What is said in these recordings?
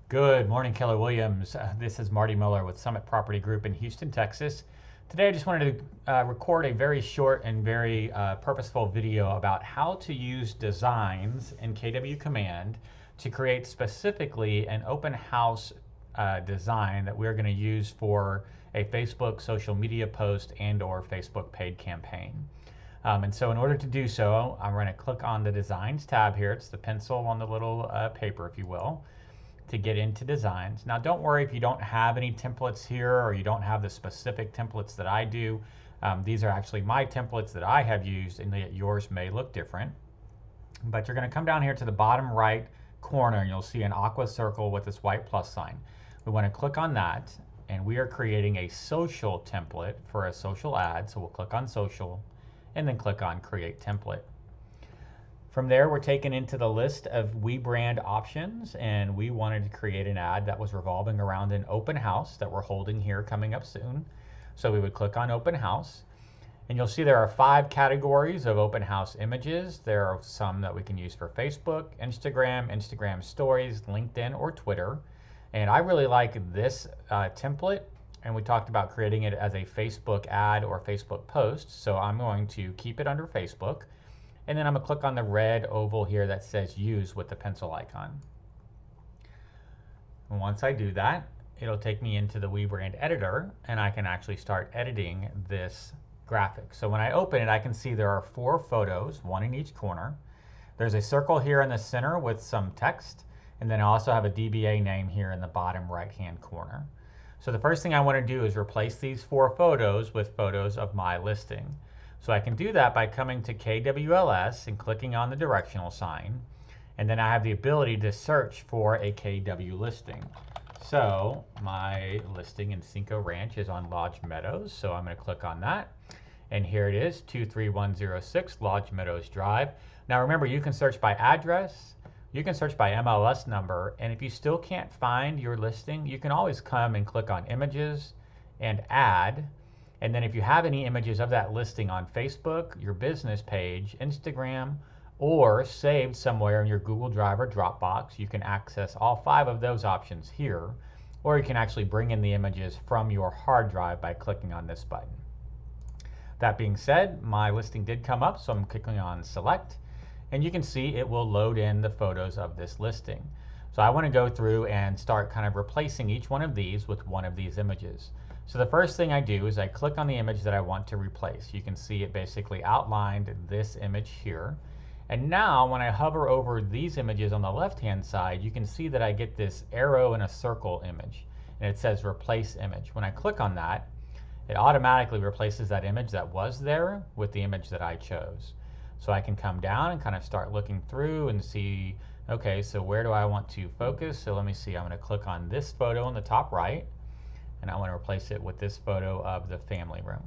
Good morning, Keller Williams. This is Marty Miller with Summit Property Group in Houston, Texas. Today I just wanted to record a very short and very purposeful video about how to use designs in KW Command to create specifically an open house design that we're going to use for a Facebook social media post and or Facebook paid campaign. And so in order to do so, I'm going to click on the Designs tab here. It's the pencil on the little paper, if you will, to get into designs. Now don't worry if you don't have any templates here or you don't have the specific templates that I do. These are actually my templates that I have used, and yet yours may look different. But you're going to come down here to the bottom right corner and you'll see an aqua circle with this white plus sign. We want to click on that, and we are creating a social template for a social ad. So we'll click on social and then click on create template. From there, we're taken into the list of we brand options, and we wanted to create an ad that was revolving around an open house that we're holding here coming up soon. So we would click on open house, and you'll see there are 5 categories of open house images. There are some that we can use for Facebook, Instagram stories, LinkedIn, or Twitter. And I really like this template, and we talked about creating it as a Facebook ad or Facebook post. So I'm going to keep it under Facebook. And then I'm going to click on the red oval here that says use with the pencil icon. And once I do that, it'll take me into the WeBrand editor, and I can actually start editing this graphic. So when I open it, I can see there are 4 photos, 1 in each corner. There's a circle here in the center with some text, and then I also have a DBA name here in the bottom right-hand corner. So the first thing I want to do is replace these 4 photos with photos of my listing. So I can do that by coming to KWLS and clicking on the directional sign. And then I have the ability to search for a KW listing. So my listing in Cinco Ranch is on Lodge Meadows. So I'm going to click on that. And here it is, 23106 Lodge Meadows Drive. Now remember, you can search by address, you can search by MLS number, and if you still can't find your listing, you can always come and click on Images and Add. And then if you have any images of that listing on Facebook, your business page, Instagram, or saved somewhere in your Google Drive or Dropbox, you can access all 5 of those options here. Or you can actually bring in the images from your hard drive by clicking on this button. That being said, my listing did come up, so I'm clicking on Select. And you can see it will load in the photos of this listing. So I want to go through and start kind of replacing each one of these with one of these images. So the first thing I do is I click on the image that I want to replace. You can see it basically outlined this image here. And now when I hover over these images on the left-hand side, you can see that I get this arrow and a circle image. And it says replace image. When I click on that, it automatically replaces that image that was there with the image that I chose. So I can come down and kind of start looking through and see, okay, so where do I want to focus? So let me see, I'm going to click on this photo in the top right. And I want to replace it with this photo of the family room.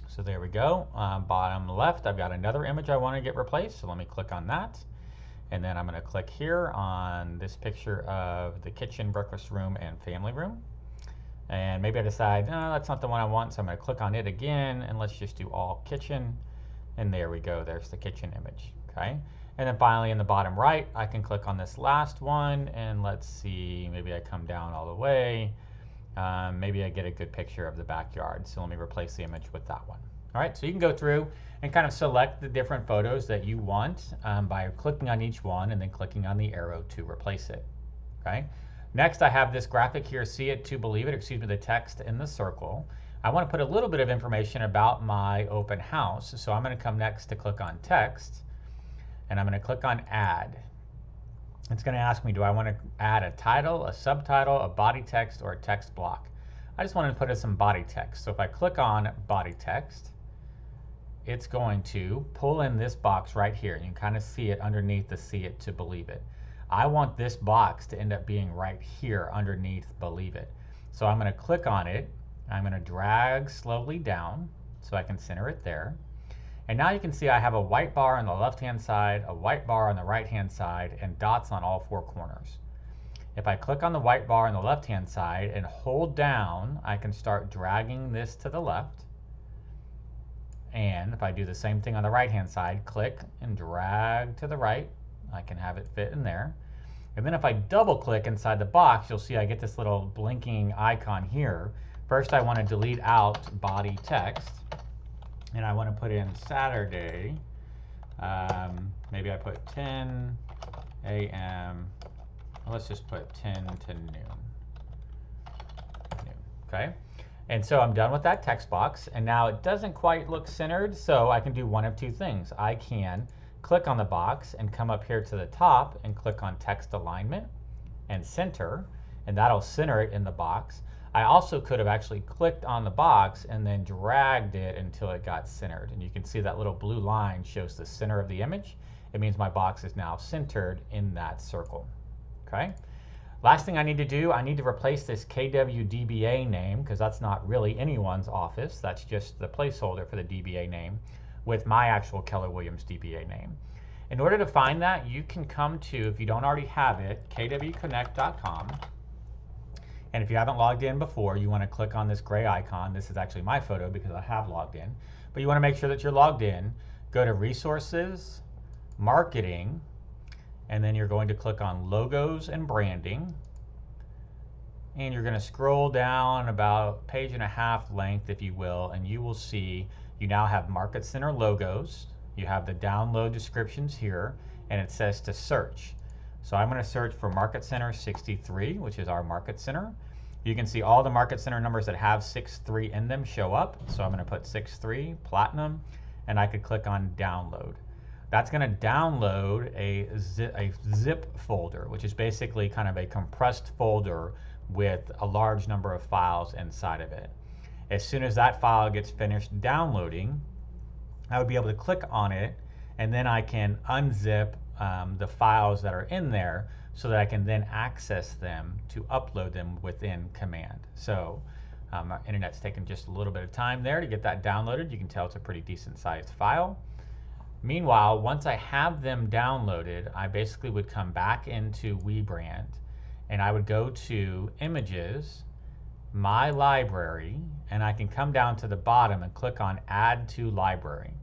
So there we go. Bottom left, I've got another image I want to get replaced. So let me click on that. And then I'm going to click here on this picture of the kitchen, breakfast room, and family room. And maybe I decide, no, that's not the one I want. So I'm going to click on it again, and let's just do all kitchen. And there we go. There's the kitchen image. Okay. And then finally in the bottom right, I can click on this last one. And let's see, maybe I come down all the way. Maybe I get a good picture of the backyard. So let me replace the image with that one. All right, so you can go through and kind of select the different photos that you want by clicking on each one and then clicking on the arrow to replace it. Okay. Next, I have this graphic here, see it to believe it, excuse me, the text in the circle. I want to put a little bit of information about my open house. So I'm going to come next to click on text, and I'm going to click on add. It's going to ask me, do I want to add a title, a subtitle, a body text, or a text block? I just want to put in some body text. So if I click on body text, it's going to pull in this box right here. You can kind of see it underneath the see it to believe it. I want this box to end up being right here underneath believe it. So I'm going to click on it. I'm going to drag slowly down so I can center it there. And now you can see I have a white bar on the left-hand side, a white bar on the right-hand side, and dots on all 4 corners. If I click on the white bar on the left-hand side and hold down, I can start dragging this to the left. And if I do the same thing on the right-hand side, click and drag to the right, I can have it fit in there. And then if I double click inside the box, you'll see I get this little blinking icon here. First, I want to delete out body text, and I want to put in Saturday. Maybe I put 10 a.m. Let's just put 10 to noon. Okay. And so I'm done with that text box, and now it doesn't quite look centered, so I can do one of two things. I can click on the box and come up here to the top and click on text alignment and center, and that'll center it in the box. I also could have actually clicked on the box and then dragged it until it got centered, and you can see that little blue line shows the center of the image. It means my box is now centered in that circle. Okay. Last thing I need to do, I need to replace this KWDBA name, because that's not really anyone's office. That's just the placeholder for the DBA name, with my actual Keller Williams DBA name. In order to find that, you can come to, if you don't already have it, kwconnect.com. And if you haven't logged in before, you want to click on this gray icon. This is actually my photo because I have logged in. But you want to make sure that you're logged in. Go to Resources, Marketing, and then you're going to click on Logos and Branding. And you're going to scroll down about a page and a half length, if you will, and you will see you now have Market Center logos. You have the download descriptions here, and it says to search. So I'm going to search for Market Center 63, which is our Market Center. You can see all the Market Center numbers that have 63 in them show up. So I'm going to put 63 Platinum, and I could click on Download. That's going to download a zip folder, which is basically kind of a compressed folder with a large number of files inside of it. As soon as that file gets finished downloading, I would be able to click on it, and then I can unzip the files that are in there so that I can then access them to upload them within Command. So our internet's taking just a little bit of time there to get that downloaded. You can tell it's a pretty decent sized file. Meanwhile, once I have them downloaded, I basically would come back into WeBrand, and I would go to Images, My Library, and I can come down to the bottom and click on Add to Library.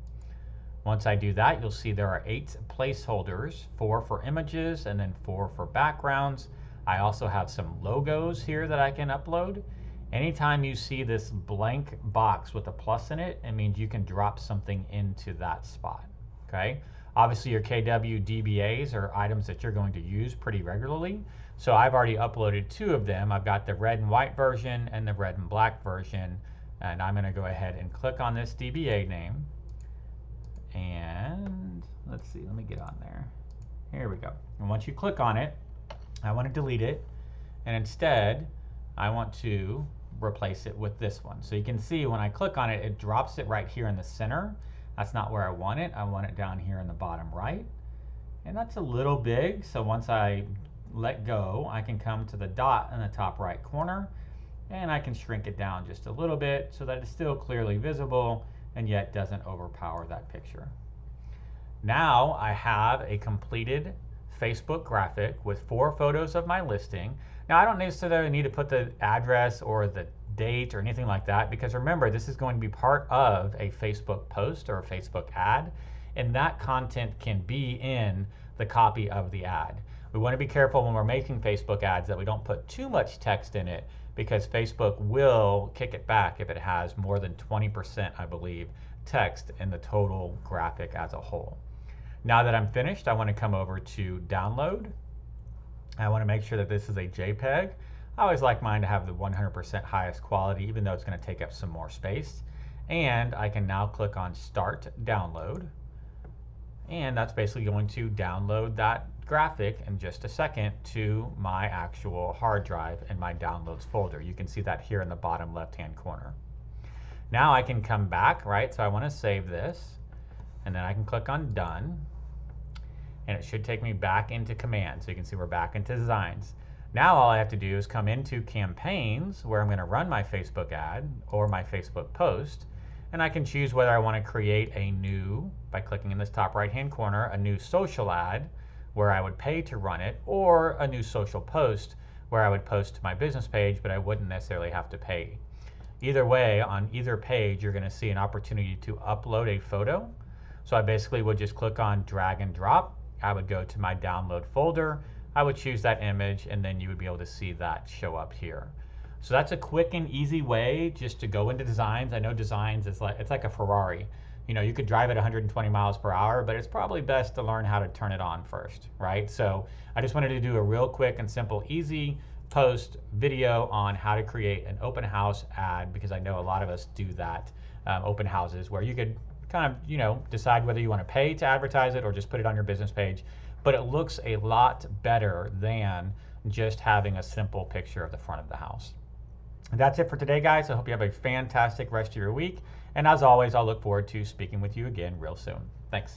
Once I do that, you'll see there are 8 placeholders, 4 for images and then 4 for backgrounds. I also have some logos here that I can upload. Anytime you see this blank box with a plus in it, it means you can drop something into that spot. Okay. Obviously, your KW DBAs are items that you're going to use pretty regularly. So I've already uploaded 2 of them. I've got the red and white version and the red and black version. And I'm going to go ahead and click on this DBA name. And let's see, let me get on there. Here we go. And once you click on it, I want to delete it. And instead, I want to replace it with this one. So you can see when I click on it, it drops it right here in the center. That's not where I want it. I want it down here in the bottom right. And that's a little big. So once I let go, I can come to the dot in the top right corner, and I can shrink it down just a little bit so that it's still clearly visible and yet doesn't overpower that picture. Now I have a completed Facebook graphic with 4 photos of my listing. Now I don't necessarily need to put the address or the date or anything like that, because remember, this is going to be part of a Facebook post or a Facebook ad, and that content can be in the copy of the ad. We want to be careful when we're making Facebook ads that we don't put too much text in it, because Facebook will kick it back if it has more than 20%, I believe, text in the total graphic as a whole. Now that I'm finished, I want to come over to Download. I want to make sure that this is a JPEG. I always like mine to have the 100% highest quality, even though it's going to take up some more space. And I can now click on Start Download. And that's basically going to download that graphic in just a second to my actual hard drive in my Downloads folder. You can see that here in the bottom left-hand corner. Now I can come back, right? So I want to save this, and then I can click on Done. And it should take me back into Command. So you can see we're back into Designs. Now all I have to do is come into Campaigns, where I'm going to run my Facebook ad or my Facebook post, and I can choose whether I want to create a new, by clicking in this top right hand corner, a new social ad where I would pay to run it, or a new social post where I would post to my business page, but I wouldn't necessarily have to pay. Either way, on either page, you're going to see an opportunity to upload a photo. So I basically would just click on drag and drop. I would go to my download folder. I would choose that image, and then you would be able to see that show up here. So that's a quick and easy way just to go into designs. I know designs is like, it's like a Ferrari. You know, you could drive at 120 miles per hour, but it's probably best to learn how to turn it on first, right? So I just wanted to do a real quick and simple, easy post video on how to create an open house ad, because I know a lot of us do that, open houses, where you could kind of, you know, decide whether you want to pay to advertise it or just put it on your business page. But it looks a lot better than just having a simple picture of the front of the house. And that's it for today, guys. I hope you have a fantastic rest of your week. And as always, I'll look forward to speaking with you again real soon. Thanks.